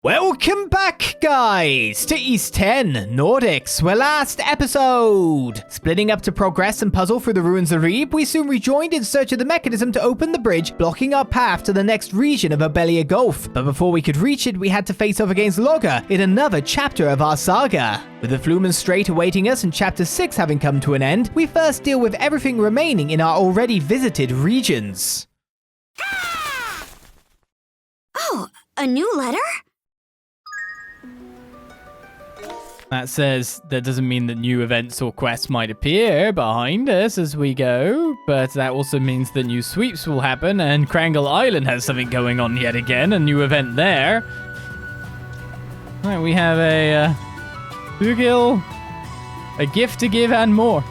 Welcome back, guys, to East 10, Nordics, where last episode. Splitting up to progress and puzzle through the ruins of Reeb, we soon rejoined in search of the mechanism to open the bridge, blocking our path to the next region of Obelia Gulf. But before we could reach it, we had to face off against Logger in another chapter of our saga. With the Flumen Strait awaiting us and Chapter 6 having come to an end, we first deal with everything remaining in our already visited regions. Oh, a new letter? That says that doesn't mean that new events or quests might appear behind us as we go, but that also means that new sweeps will happen and Krangle Island has something going on yet again, a new event there. All right, we have a Bugil, a gift to give and more.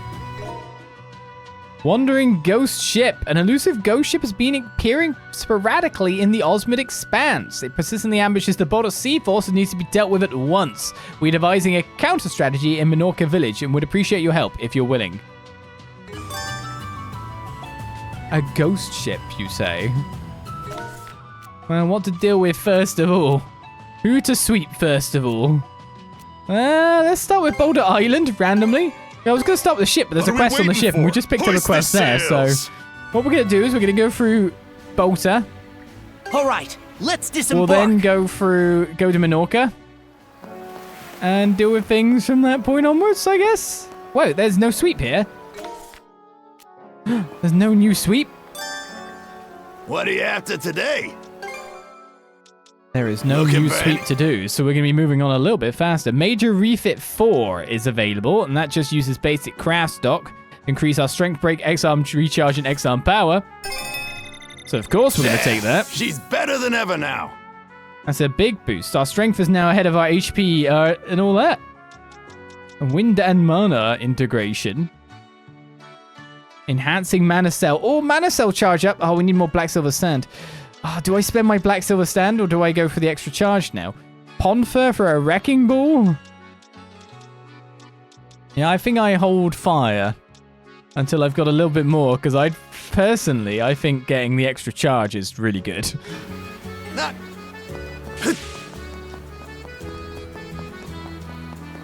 Wandering ghost ship. An elusive ghost ship has been appearing sporadically in the Osmid Expanse. It persistently ambushes the Balta Seaforce and needs to be dealt with at once. We're devising a counter strategy in Menorca Village and would appreciate your help if you're willing. A ghost ship, you say? Well, what to deal with first of all? Who to sweep first of all? Let's start with Balta Island randomly. I was going to start with the ship, but there's a quest on the ship, and we just picked up a quest there, so what we're going to do is we're going to go through Balta. All right, let's disembark. We'll then go to Menorca and deal with things from that point onwards, I guess. Whoa, there's no sweep here. There's no new sweep. What are you after today? There is no new sweep to do, so we're going to be moving on a little bit faster. Major Refit 4 is available, and that just uses basic craft stock. Increase our strength break, X-arm recharge, and X-arm power. So of course we're going to take that. She's better than ever now. That's a big boost. Our strength is now ahead of our HP and all that. Wind and mana integration. Enhancing mana cell. Oh, mana cell charge up. Oh, we need more black silver sand. Oh, do I spend my black silver stand or do I go for the extra charge now? Ponfer for a wrecking ball? Yeah, I think I hold fire until I've got a little bit more because I think getting the extra charge is really good.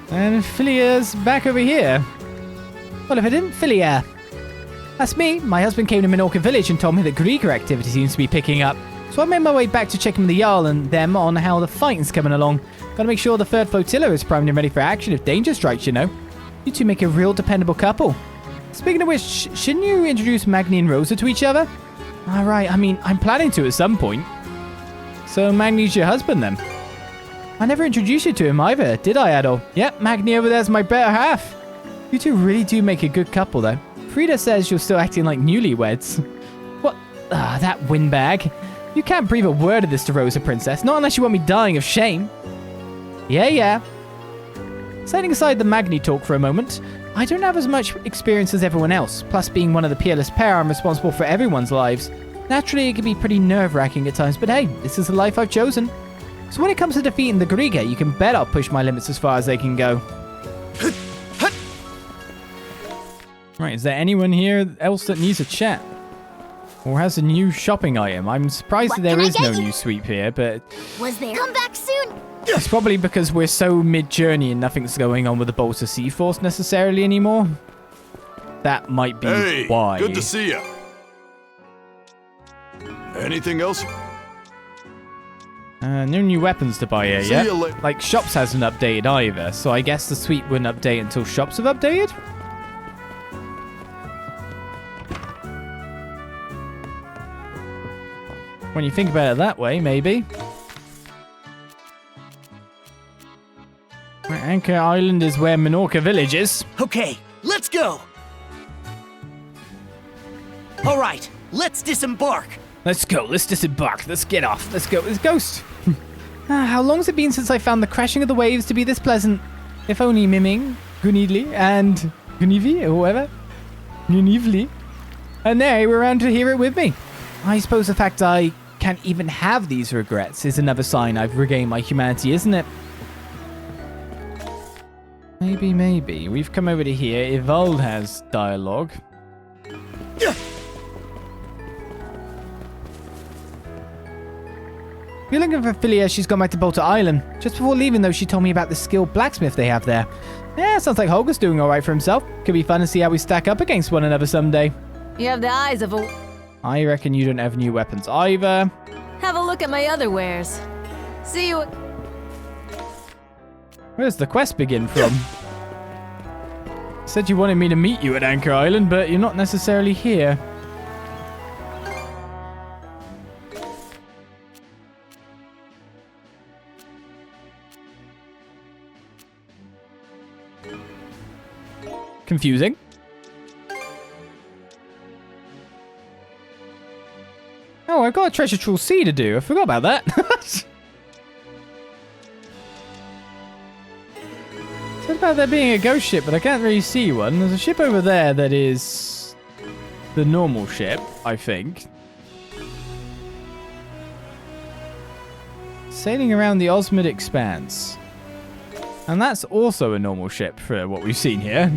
And Filia's back over here. Well, if I didn't, Filia. That's me. My husband came to Menorca Village and told me that Grieger activity seems to be picking up. So I made my way back to check with the Jarl and them on how the fighting's coming along. Gotta make sure the third flotilla is primed and ready for action if danger strikes, you know. You two make a real dependable couple. Speaking of which, shouldn't you introduce Magni and Rosa to each other? Alright, I mean, I'm planning to at some point. So Magni's your husband then? I never introduced you to him either, did I, Adol? Yep, Magni over there's my better half. You two really do make a good couple though. Frida says you're still acting like newlyweds. What? Ah, that windbag. You can't breathe a word of this to Rosa, Princess. Not unless you want me dying of shame. Yeah. Setting aside the Magni talk for a moment, I don't have as much experience as everyone else. Plus, being one of the peerless pair, I'm responsible for everyone's lives. Naturally, it can be pretty nerve-wracking at times, but hey, this is the life I've chosen. So when it comes to defeating the Grieger, you can bet I'll push my limits as far as they can go. Right, is there anyone here else that needs a chat? Or has a new shopping item? I'm surprised that there is no new sweep here, but... Was there? Come back soon! It's probably because we're so mid-journey and nothing's going on with the Balta Seaforce necessarily anymore. That might be why. Good to see you. Anything else? No new weapons to buy here yet. Like, Shops hasn't updated either, so I guess the sweep wouldn't update until Shops have updated? When you think about it that way, maybe. Anchor Island is where Menorca Village is. Okay, let's go. All right, let's disembark. Let's go. Let's disembark. Let's get off. Let's go. Let's ghost. How long has it been since I found the crashing of the waves to be this pleasant? If only Miming, Gunidli, and Gunivi, or whatever. Gunivli. And they were around to hear it with me. I suppose the fact I can't even have these regrets is another sign I've regained my humanity, isn't it? Maybe. We've come over to here. Evold has dialogue. you're looking for Philia, she's gone back to Balta Island. Just before leaving, though, she told me about the skilled blacksmith they have there. Yeah, sounds like Holger's doing all right for himself. Could be fun to see how we stack up against one another someday. You have the eyes of a... I reckon you don't have new weapons either. Have a look at my other wares. See you... Where's the quest begin from? Said you wanted me to meet you at Anchor Island, but you're not necessarily here. Confusing. Oh, I've got a treasure trawl C to do. I forgot about that. Said about there being a ghost ship, but I can't really see one. There's a ship over there that is the normal ship, I think. Sailing around the Osmid Expanse. And that's also a normal ship for what we've seen here.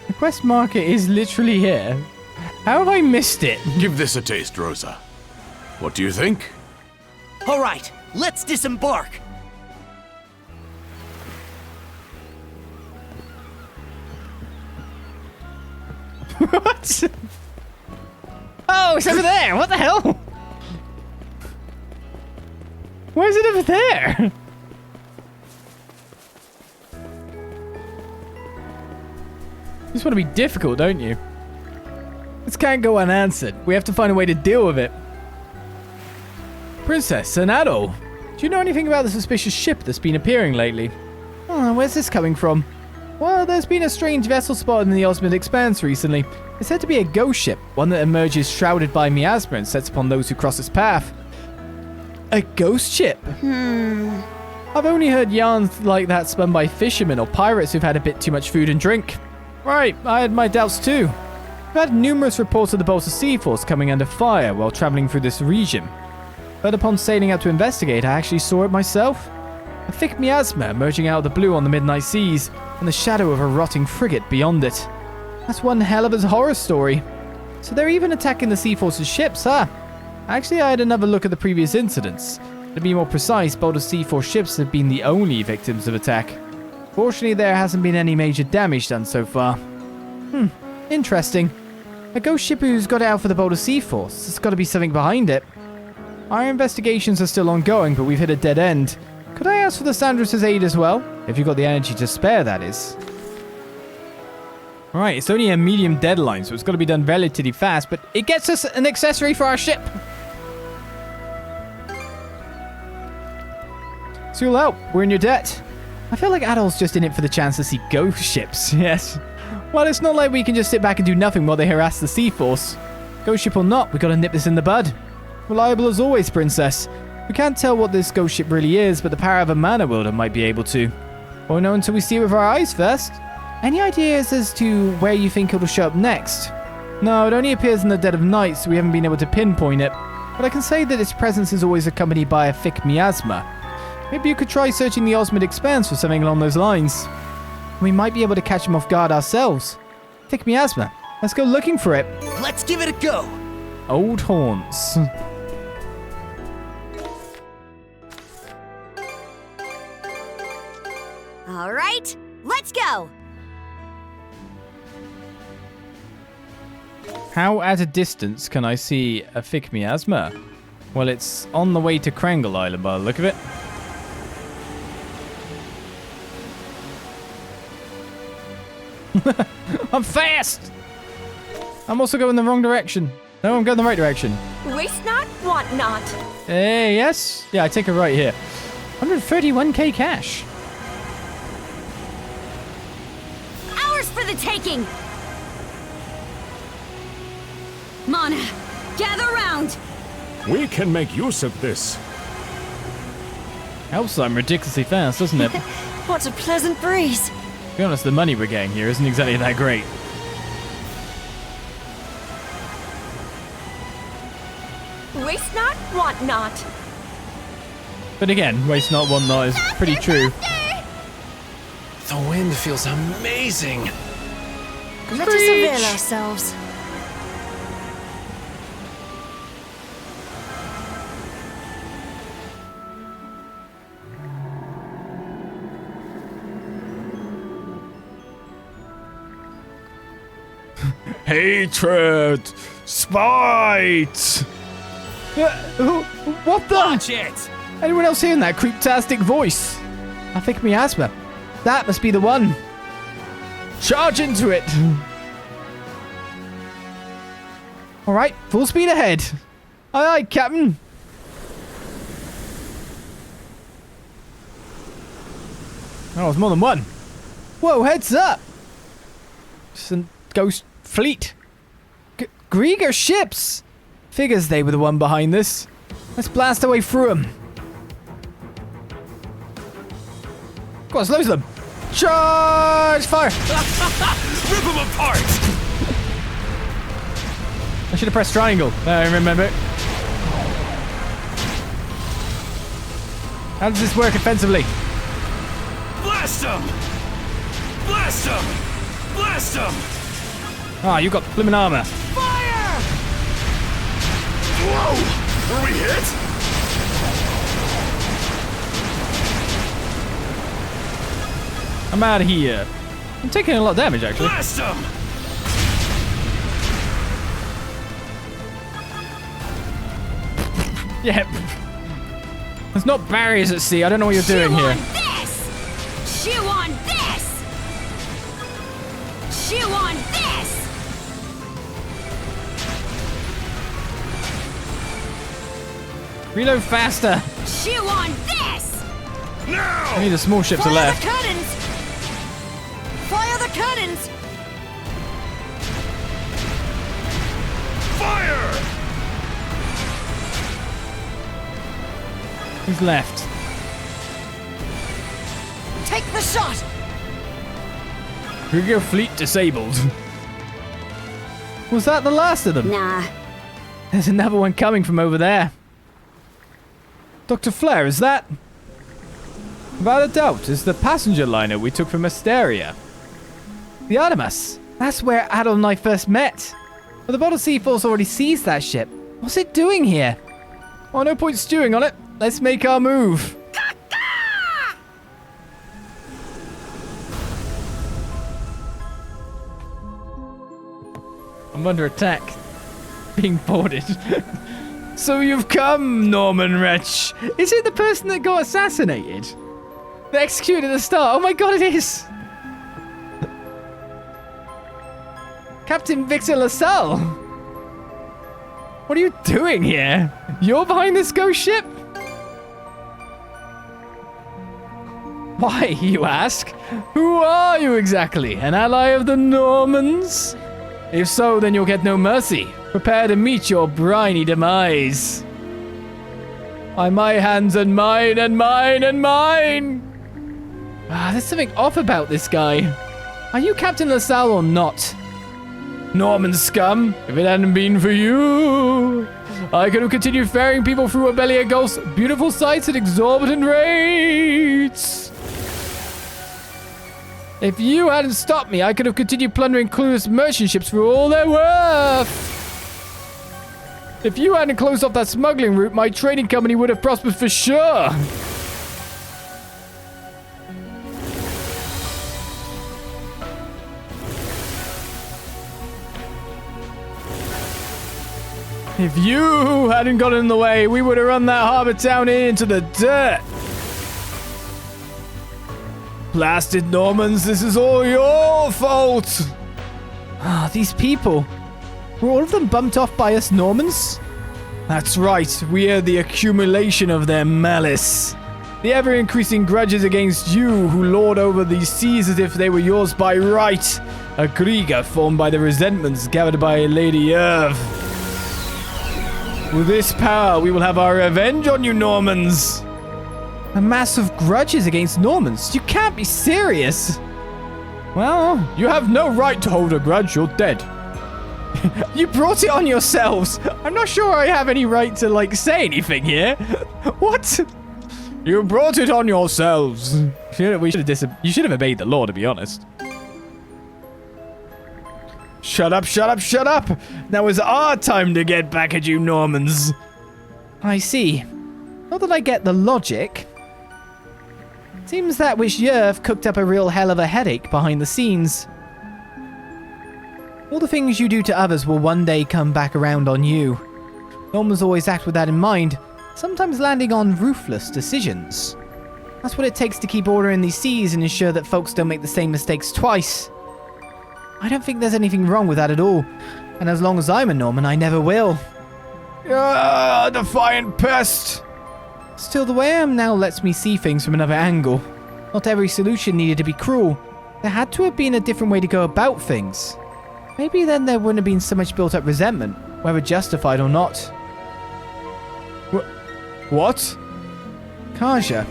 The quest marker is literally here. How have I missed it? Give this a taste, Rosa. What do you think? All right, let's disembark. What? Oh, it's over there. What the hell? Why is it over there? You just want to be difficult, don't you? This can't go unanswered. We have to find a way to deal with it. Princess and Adol, do you know anything about the suspicious ship that's been appearing lately? Oh, where's this coming from? Well, there's been a strange vessel spotted in the Osmid Expanse recently. It's said to be a ghost ship, one that emerges shrouded by miasma and sets upon those who cross its path. A ghost ship? I've only heard yarns like that spun by fishermen or pirates who've had a bit too much food and drink. Right, I had my doubts too. I've had numerous reports of the Balta Seaforce coming under fire while traveling through this region. But upon sailing out to investigate, I actually saw it myself. A thick miasma emerging out of the blue on the midnight seas, and the shadow of a rotting frigate beyond it. That's one hell of a horror story. So they're even attacking the Seaforce's ships, huh? Actually, I had another look at the previous incidents. To be more precise, Balta Seaforce ships have been the only victims of attack. Fortunately, there hasn't been any major damage done so far. Interesting. A ghost ship who's got out for the Balta Seaforce. There's got to be something behind it. Our investigations are still ongoing, but we've hit a dead end. Could I ask for the Sandras' aid as well? If you've got the energy to spare, that is. Alright, it's only a medium deadline, so it's got to be done relatively fast, but it gets us an accessory for our ship. So you'll help. We're in your debt. I feel like Adol's just in it for the chance to see ghost ships, yes. Well, it's not like we can just sit back and do nothing while they harass the Seaforce. Ghost ship or not, we got to nip this in the bud. Reliable as always, Princess. We can't tell what this ghost ship really is, but the power of a mana wielder might be able to. Won't know until we see it with our eyes first. Any ideas as to where you think it'll show up next? No, it only appears in the dead of night, so we haven't been able to pinpoint it. But I can say that its presence is always accompanied by a thick miasma. Maybe you could try searching the Osmid Expanse for something along those lines. We might be able to catch him off guard ourselves. Thick miasma. Let's go looking for it. Let's give it a go. Old haunts. All right, let's go. How at a distance can I see a thick miasma? Well, it's on the way to Krangle Island by the look of it. I'm fast! I'm also going the wrong direction. No, I'm going the right direction. Waste not, want not. Hey, yes? Yeah, I take a right here. 131k cash. Ours for the taking. Mana, gather round. We can make use of this. Helps I'm ridiculously fast, doesn't it? What a pleasant breeze. To be honest, the money we're getting here isn't exactly that great. Waste not, want not. But again, waste not, want not is pretty true. The wind feels amazing. Let us avail ourselves. hatred, spite. What the? Watch it! Anyone else hearing that creeptastic voice? I think miasma. That must be the one. Charge into it. All right, full speed ahead. Aye, aye, Captain. Oh, it's more than one. Whoa, heads up. It's a ghost fleet. Grieger ships. Figures they were the one behind this. Let's blast our way through them. Go on, there's loads of them. Charge fire. Rip them apart! I should have pressed triangle. I remember. How does this work offensively? Blast them! Blast them! Blast them! Ah, you got blimmin' armor. Fire! Whoa! Were we hit? I'm out of here. I'm taking a lot of damage, actually. Blast them! Yeah. There's not barriers at sea. I don't know what you're doing Chew here. on this! Chew on this! Chew on this! Reload faster. Chew on this! Only the small ships are Fire left. the cannons! Fire the cannons! Fire! Who's left? Take the shot! Grieger fleet disabled. Was that the last of them? Nah. There's another one coming from over there. Dr. Flair, is that? Without a doubt, is the passenger liner we took from Asteria. The Artemis. That's where Adol and I first met. But the Balta Seaforce already seized that ship. What's it doing here? Oh, no point stewing on it. Let's make our move. I'm under attack. Being boarded. So you've come, Norman wretch. Is it the person that got assassinated? They executed at the start. Oh my god, it is. Captain Victor LaSalle. What are you doing here? You're behind this ghost ship? Why, you ask? Who are you exactly? An ally of the Normans? If so, then you'll get no mercy. Prepare to meet your briny demise. By my hands and mine and mine and mine. Ah, there's something off about this guy. Are you Captain LaSalle or not? Norman scum, if it hadn't been for you, I could have continued ferrying people through Obelia Gulf's beautiful sights at exorbitant rates. If you hadn't stopped me, I could have continued plundering clueless merchant ships for all they're worth. If you hadn't closed off that smuggling route, my trading company would have prospered for sure. If you hadn't gotten in the way, we would have run that harbor town into the dirt. Blasted Normans, this is all your fault. Ah, these people. Were all of them bumped off by us Normans? That's right, we are the accumulation of their malice. The ever-increasing grudges against you who lord over these seas as if they were yours by right. A Grieger formed by the resentments gathered by Lady Irv. With this power, we will have our revenge on you Normans. A mass of grudges against Normans? You can't be serious. Well, you have no right to hold a grudge, you're dead. You brought it on yourselves. I'm not sure I have any right to, say anything here. What? You brought it on yourselves. You should have obeyed the law, to be honest. Shut up, shut up, shut up! Now is our time to get back at you Normans. I see. Not that I get the logic. Seems that which Yerv cooked up a real hell of a headache behind the scenes. All the things you do to others will one day come back around on you. Normans always act with that in mind, sometimes landing on ruthless decisions. That's what it takes to keep order in these seas and ensure that folks don't make the same mistakes twice. I don't think there's anything wrong with that at all, and as long as I'm a Norman, I never will. Ah, defiant pest! Still, the way I am now lets me see things from another angle. Not every solution needed to be cruel. There had to have been a different way to go about things. Maybe then there wouldn't have been so much built-up resentment, whether justified or not. What? Kaja.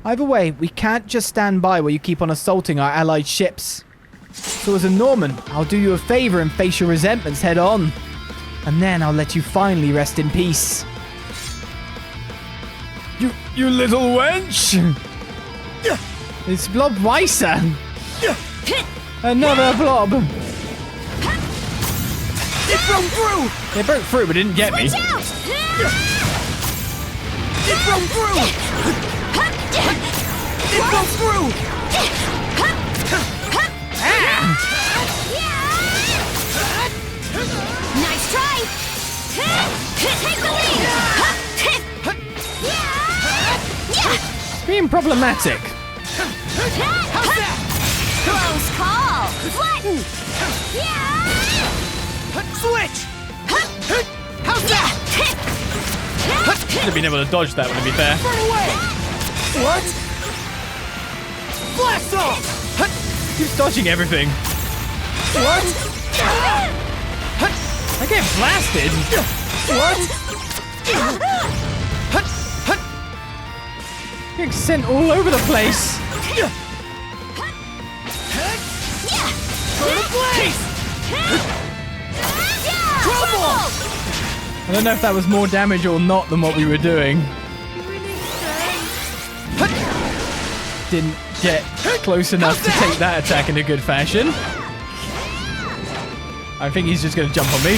Either way, we can't just stand by while you keep on assaulting our allied ships. So as a Norman, I'll do you a favor and face your resentments head on. And then I'll let you finally rest in peace. You little wench! It's Blob Weiser. Another blob. It broke through! They broke through but didn't get me. Watch out! It broke through! It broke through! Nice try! Take the lead! Being problematic. Close call! Flatten! Switch! How's that? Should have been able to dodge that, would be fair. Burn away! What? Blast off! Keeps dodging everything. What? I get blasted. What? Getting sent all over the place. Go to place! Trouble! I don't know if that was more damage or not than what we were doing. Didn't get close enough to take that attack in a good fashion. I think he's just going to jump on me.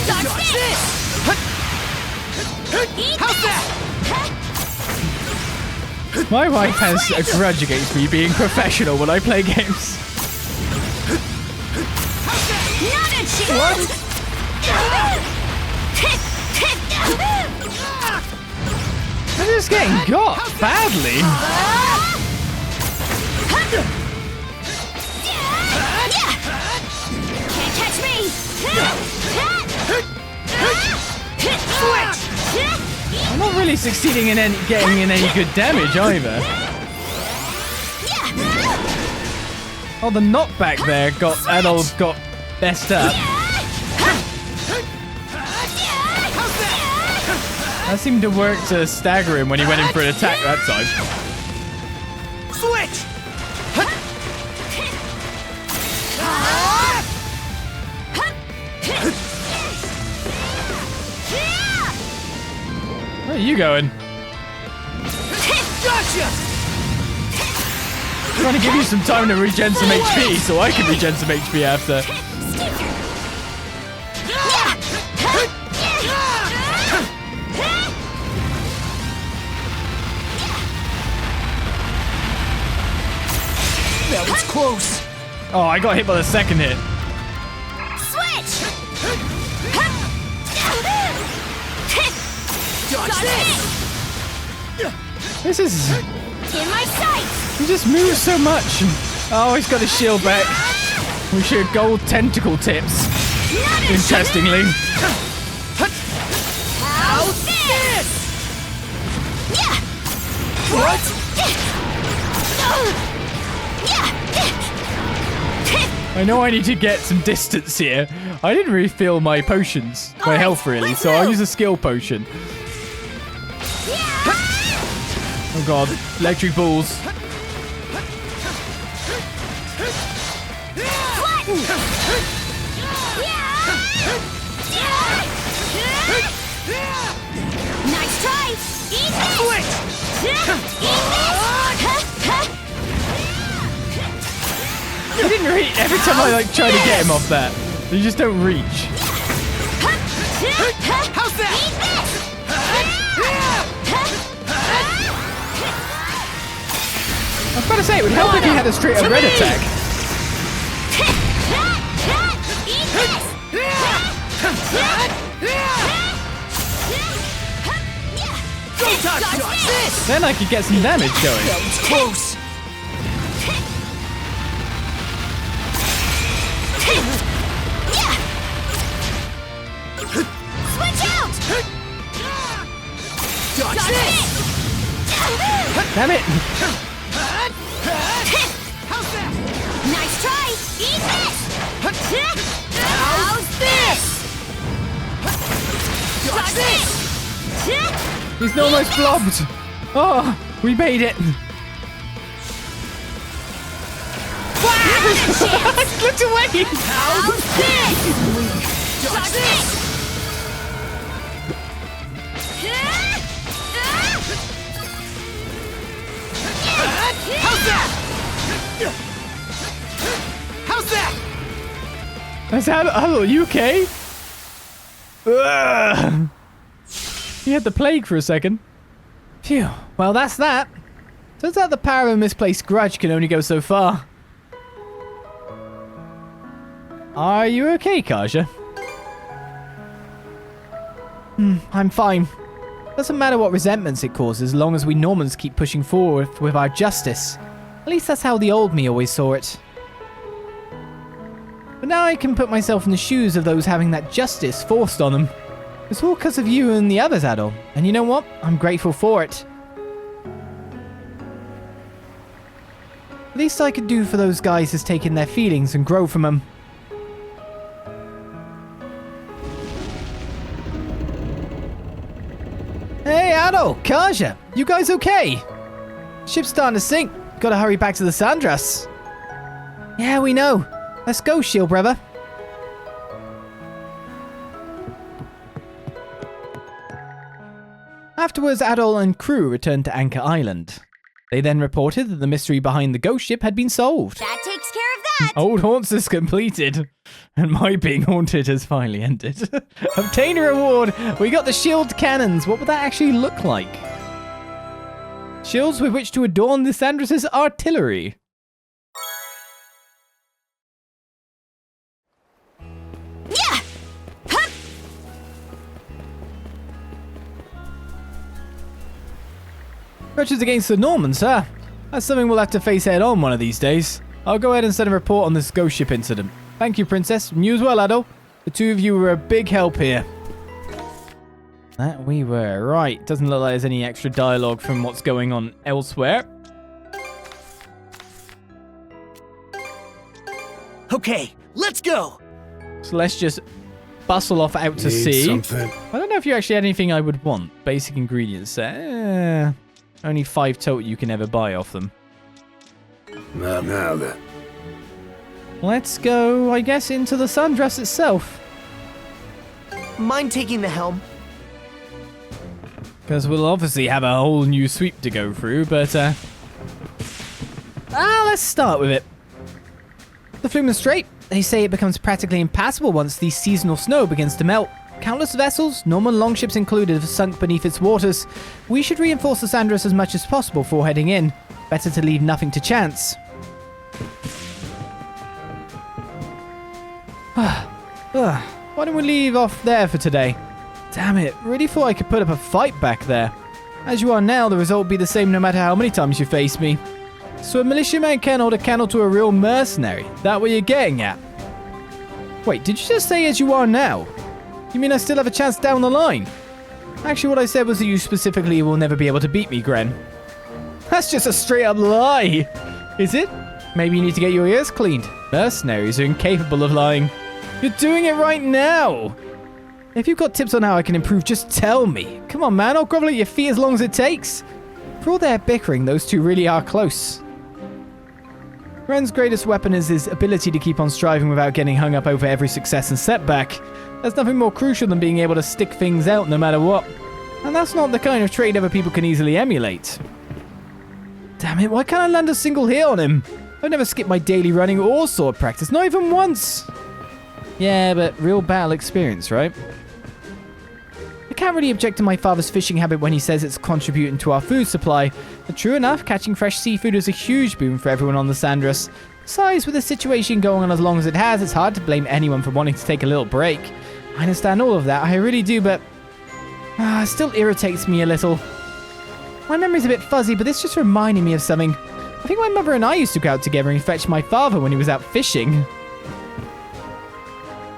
Dodge this! How's that? My wife has a grudge against me being professional when I play games. Not a chance! I'm just getting got badly. Can't catch me! Switch! I'm not really succeeding in getting in any good damage either. Oh, the knockback there got Adol got messed up. That seemed to work to stagger him when he went in for an attack that time. Switch! Where are you going? Gotcha! Trying to give you some time to regen some HP so I can regen some HP after. That was close. Oh, I got hit by the second hit. Switch! Dodge this! This is... In my sights! He just moves so much. Oh, he's got his shield back. We should gold tentacle tips. Interestingly. How's this? What? I know I need to get some distance here. I didn't refill my potions, my health really, so I'll use a skill potion. Oh god, electric balls. Nice try! Eat this! He didn't reach. Every time I try to get him off that, they just don't reach. How's that? I was about to say, it would help if he had a straight up red attack. Eat this! Go dodge this! Then I could get some damage going. That was close. Switch out! Dodge this! Damn it! How's that? Nice try! Eat this! How's this? Dodge this! He's almost blobbed. Oh, we made it. Looked away. How's this? Dodge this! How's that? How's that? Is that Adol, you okay? Ugh. He had the plague for a second. Phew. Well, that's that. Turns out the power of a misplaced grudge can only go so far. Are you okay, Kaja? I'm fine. Doesn't matter what resentments it causes, as long as we Normans keep pushing forward with our justice. At least that's how the old me always saw it. But now I can put myself in the shoes of those having that justice forced on them. It's all because of you and the others, Adol. And you know what? I'm grateful for it. The least I could do for those guys is take in their feelings and grow from them. Hey, Adol, Kaja, you guys okay? Ship's starting to sink. Gotta hurry back to the Sandras. Yeah, we know. Let's go, shield brother. Afterwards, Adol and crew returned to Anchor Island. They then reported that the mystery behind the ghost ship had been solved. That takes care of that! Old haunts is completed, and my being haunted has finally ended. Obtain a reward! We got the shield cannons! What would that actually look like? Shields with which to adorn the Sandras' artillery. Yeah! Hup! Grudges against the Normans, huh? That's something we'll have to face head on one of these days. I'll go ahead and send a report on this ghost ship incident. Thank you, Princess. And you as well, Adol. The two of you were a big help here. That we were. Right. Doesn't look like there's any extra dialogue from what's going on elsewhere. Okay, let's go. So let's just bustle off out to sea. Something. I don't know if you actually had anything I would want. Basic ingredients. Only 5 total you can ever buy off them. Now then. Let's go, I guess, into the Sandras itself. Mind taking the helm? Because we'll obviously have a whole new sweep to go through, but let's start with it. The Flumen Strait. They say it becomes practically impassable once the seasonal snow begins to melt. Countless vessels, Norman longships included, have sunk beneath its waters. We should reinforce the Sandras as much as possible before heading in. Better to leave nothing to chance. Why don't we leave off there for today? Damn it, really thought I could put up a fight back there. As you are now, the result will be the same no matter how many times you face me. So a militiaman can hold a candle to a real mercenary? That what you're getting at? Wait, did you just say as you are now? You mean I still have a chance down the line? Actually, what I said was that you specifically will never be able to beat me, Gren. That's just a straight up lie. Is it? Maybe you need to get your ears cleaned. Mercenaries are incapable of lying. You're doing it right now. If you've got tips on how I can improve, just tell me. Come on, man. I'll grovel at your feet as long as it takes. For all their bickering, those two really are close. Gren's greatest weapon is his ability to keep on striving without getting hung up over every success and setback. There's nothing more crucial than being able to stick things out no matter what. And that's not the kind of trait other people can easily emulate. Damn it, why can't I land a single hit on him? I've never skipped my daily running or sword practice, not even once. Yeah, but real battle experience, right? I can't really object to my father's fishing habit when he says it's contributing to our food supply. But true enough, catching fresh seafood is a huge boon for everyone on the Sandras. Besides, with the situation going on as long as it has, it's hard to blame anyone for wanting to take a little break. I understand all of that, I really do, but it still irritates me a little. My memory's a bit fuzzy, but this just reminded me of something. I think my mother and I used to go out together and fetch my father when he was out fishing.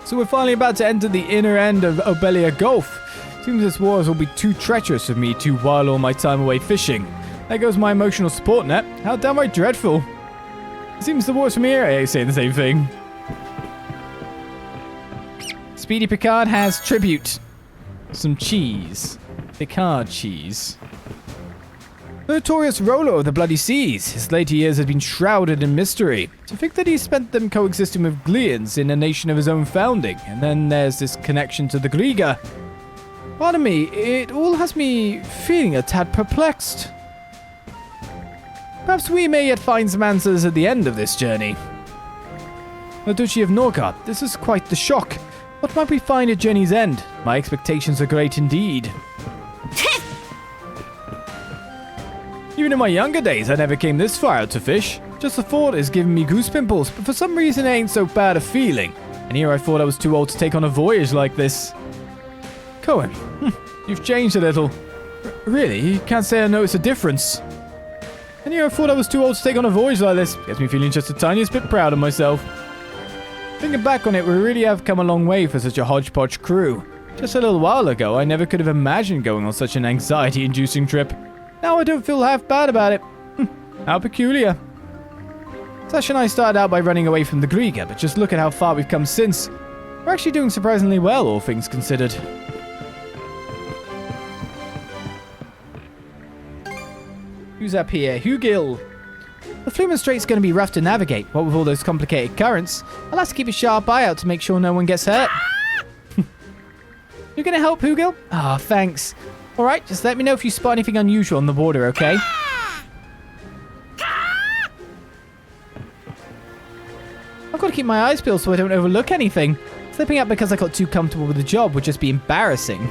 So we're finally about to enter the inner end of Obelia Gulf. Seems this waters will be too treacherous for me to while all my time away fishing. There goes my emotional support net. How downright dreadful. Seems the waters from here are saying the same thing. Speedy Picard has tribute. Some cheese. Picard cheese. The notorious Rolo of the Bloody Seas. His later years have been shrouded in mystery. To think that he spent them coexisting with Gleans in a nation of his own founding. And then there's this connection to the Griga. Pardon me, it all has me feeling a tad perplexed. Perhaps we may yet find some answers at the end of this journey. The Duchy of Norgard, this is quite the shock. What might we find at journey's end? My expectations are great indeed. Even in my younger days, I never came this far out to fish. Just the thought is giving me goose pimples, but for some reason it ain't so bad a feeling. And here I thought I was too old to take on a voyage like this. Cohen, you've changed a little. Really? You can't say I notice a difference. And here I thought I was too old to take on a voyage like this. Gets me feeling just the tiniest bit proud of myself. Thinking back on it, we really have come a long way for such a hodgepodge crew. Just a little while ago, I never could have imagined going on such an anxiety-inducing trip. Now I don't feel half bad about it. How peculiar. Sash and I started out by running away from the Griga, but just look at how far we've come since. We're actually doing surprisingly well, all things considered. Who's up here? Hugil. The Flumen Strait's going to be rough to navigate, what with all those complicated currents. I'll have to keep a sharp eye out to make sure no one gets hurt. You going to help, Hugil? Ah, thanks. Alright, just let me know if you spot anything unusual on the water, okay? I've got to keep my eyes peeled so I don't overlook anything. Slipping up because I got too comfortable with the job would just be embarrassing.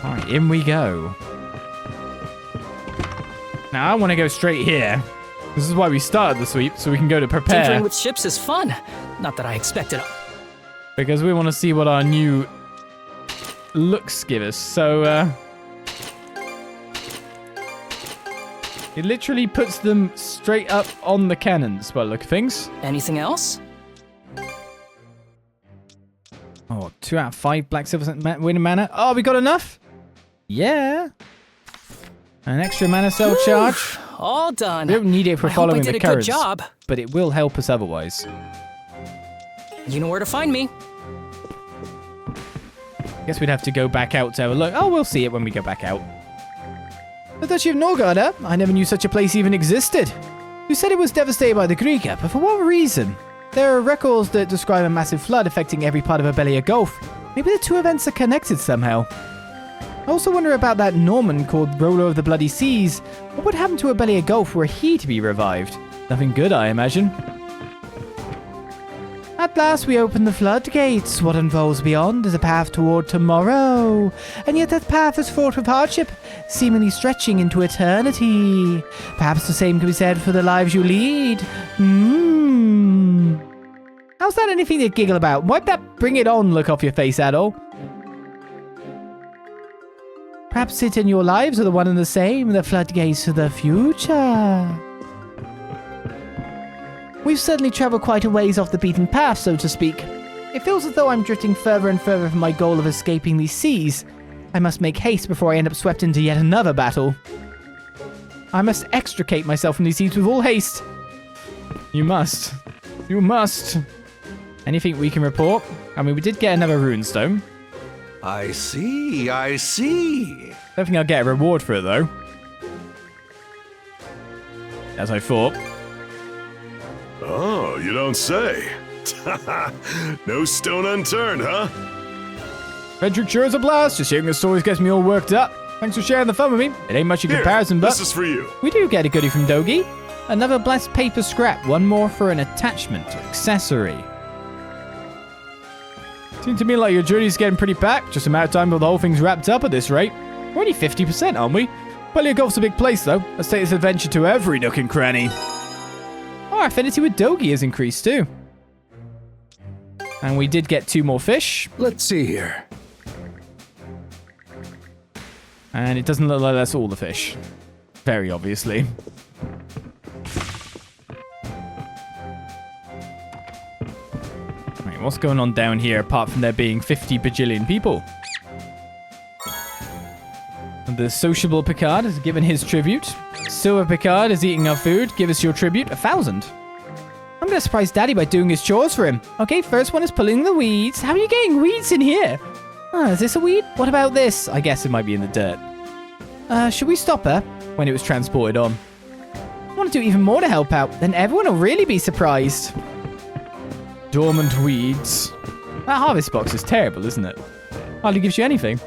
Alright, in we go. Now I want to go straight here. This is why we started the sweep, so we can go to prepare. Tinkering with ships is fun. Not that I expected. Because we want to see what our new looks give us. So, it literally puts them straight up on the cannons by the look of things. Anything else? Oh, 2 out of 5 black silver winning mana. Oh, we got enough? Yeah. An extra mana cell charge. All done. We don't need it for following the currents, good job. but it will help us otherwise. You know where to find me. Guess we'd have to go back out to have a look. Oh, we'll see it when we go back out. The Duchy of Norgard, huh? I never knew such a place even existed. You said it was devastated by the Griga, but for what reason? There are records that describe a massive flood affecting every part of Obelia Gulf. Maybe the two events are connected somehow. I also wonder about that Norman called Rolo of the Bloody Seas. What would happen to Obelia Gulf were he to be revived? Nothing good, I imagine. At last we open the floodgates. What unfolds beyond is a path toward tomorrow. And yet that path is fraught with hardship, seemingly stretching into eternity. Perhaps the same can be said for the lives you lead. How's that anything to giggle about? Wipe that bring it on look off your face, Adol. Perhaps it and your lives are the one and the same, the floodgates to the future. We've certainly travelled quite a ways off the beaten path, so to speak. It feels as though I'm drifting further and further from my goal of escaping these seas. I must make haste before I end up swept into yet another battle. I must extricate myself from these seas with all haste. You must. You must. Anything we can report? I mean, we did get another runestone. I see, I see. Don't think I'll get a reward for it, though. As I thought. Oh, you don't say. No stone unturned, huh? Adventure sure is a blast. Just hearing the stories gets me all worked up. Thanks for sharing the fun with me. It ain't much in comparison, but... This is for you. We do get a goodie from Dogi. Another blessed paper scrap. One more for an attachment or accessory. Seems to me like your journey's getting pretty packed. Just a matter of time till the whole thing's wrapped up at this rate. We're only 50%, aren't we? Obelia Gulf's a big place, though. Let's take this adventure to every nook and cranny. Oh, our affinity with Dogi has increased, too. And we did get 2 more fish. Let's see here. And it doesn't look like that's all the fish. Very obviously. Right, what's going on down here apart from there being 50 bajillion people? The sociable Picard has given his tribute. Silver Picard is eating our food. Give us your tribute. 1,000. I'm gonna surprise Daddy by doing his chores for him. Okay, first one is pulling the weeds. How are you getting weeds in here? Is this a weed? What about this? I guess it might be in the dirt. Should we stop her? When it was transported on. I want to do even more to help out. Then everyone will really be surprised. Dormant weeds. That harvest box is terrible, isn't it? Hardly gives you anything.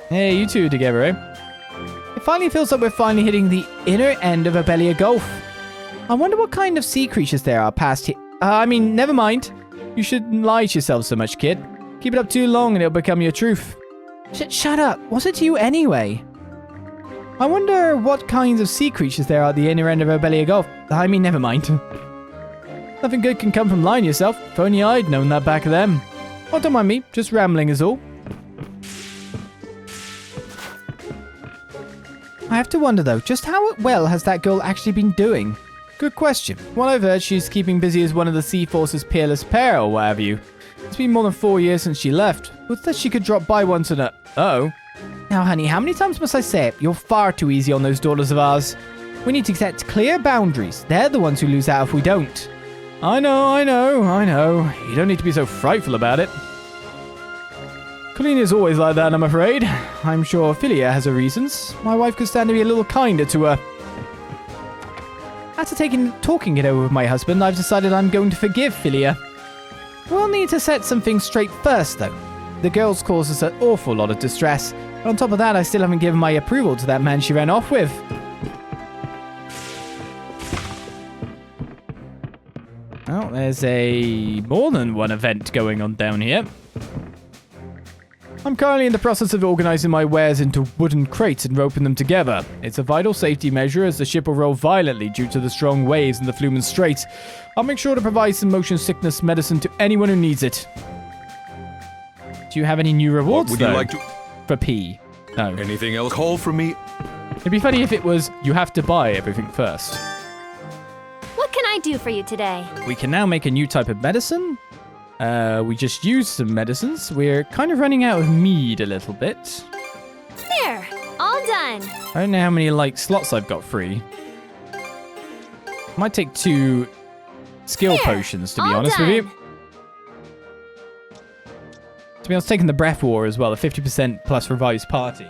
Hey, you two together, eh? It finally feels like we're finally hitting the inner end of Obelia Gulf. I wonder what kind of sea creatures there are past here. Never mind. You shouldn't lie to yourself so much, kid. Keep it up too long and it'll become your truth. Shut up. What's it to you anyway? I wonder what kinds of sea creatures there are at the inner end of Obelia Gulf. Never mind. Nothing good can come from lying to yourself. If only I'd known that back then. Oh, don't mind me. Just rambling is all. I have to wonder, though, just how well has that girl actually been doing? Good question. What I've heard, she's keeping busy as one of the Seaforce's peerless pair or what have you. It's been more than 4 years since she left. Would that she could drop by once in a... Uh-oh. Now, honey, how many times must I say it? You're far too easy on those daughters of ours. We need to set clear boundaries. They're the ones who lose out if we don't. I know. You don't need to be so frightful about it. Colleen is always like that, I'm afraid. I'm sure Philia has her reasons. My wife could stand to be a little kinder to her. After talking it over with my husband, I've decided I'm going to forgive Philia. We'll need to set some things straight first, though. The girls caused us an awful lot of distress. And on top of that, I still haven't given my approval to that man she ran off with. Oh, there's more than one event going on down here. I'm currently in the process of organizing my wares into wooden crates and roping them together. It's a vital safety measure as the ship will roll violently due to the strong waves in the Flumen Strait. I'll make sure to provide some motion sickness medicine to anyone who needs it. Do you have any new rewards, What would you like to... for P? No. Anything else? Call for me. It'd be funny if it was, you have to buy everything first. What can I do for you today? We can now make a new type of medicine. We just used some medicines. We're kind of running out of mead a little bit. There, all done. I don't know how many, slots I've got free. Might take 2 skill potions, to be honest with you. To be honest, taking the breath war as well, the 50% plus revives party.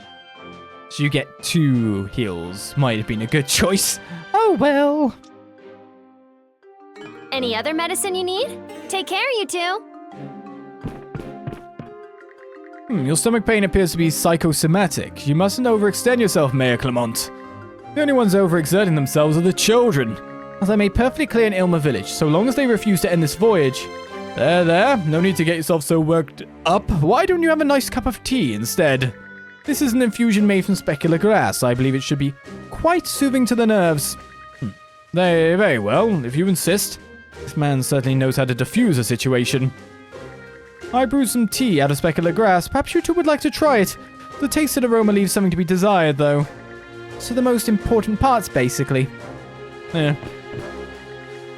So you get 2 heals. Might have been a good choice. Oh, well. Any other medicine you need? Take care, you two. Your stomach pain appears to be psychosomatic. You mustn't overextend yourself, Mayor Clement. The only ones overexerting themselves are the children. As I made perfectly clear in Ilma Village, so long as they refuse to end this voyage... There. No need to get yourself so worked up. Why don't you have a nice cup of tea instead? This is an infusion made from specular grass. I believe it should be quite soothing to the nerves. Very well, if you insist. This man certainly knows how to diffuse a situation. I brewed some tea out of specular grass. Perhaps you two would like to try it. The taste and aroma leaves something to be desired, though. So the most important parts, basically. Yeah.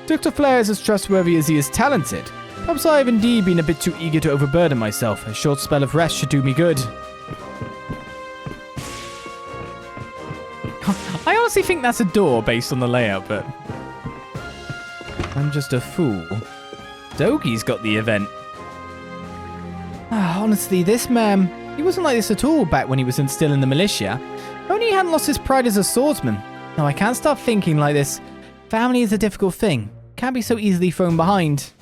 Dr. Flair is as trustworthy as he is talented. Perhaps I have indeed been a bit too eager to overburden myself. A short spell of rest should do me good. I honestly think that's a door based on the layout, but... I'm just a fool. Dogi's got the event. Honestly, this man... He wasn't like this at all back when he was still in the militia. Only he hadn't lost his pride as a swordsman. No, I can't stop thinking like this. Family is a difficult thing. Can't be so easily thrown behind.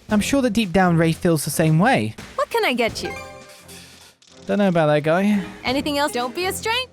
I'm sure that deep down Ray feels the same way. What can I get you? Don't know about that guy. Anything else? Don't be a stranger.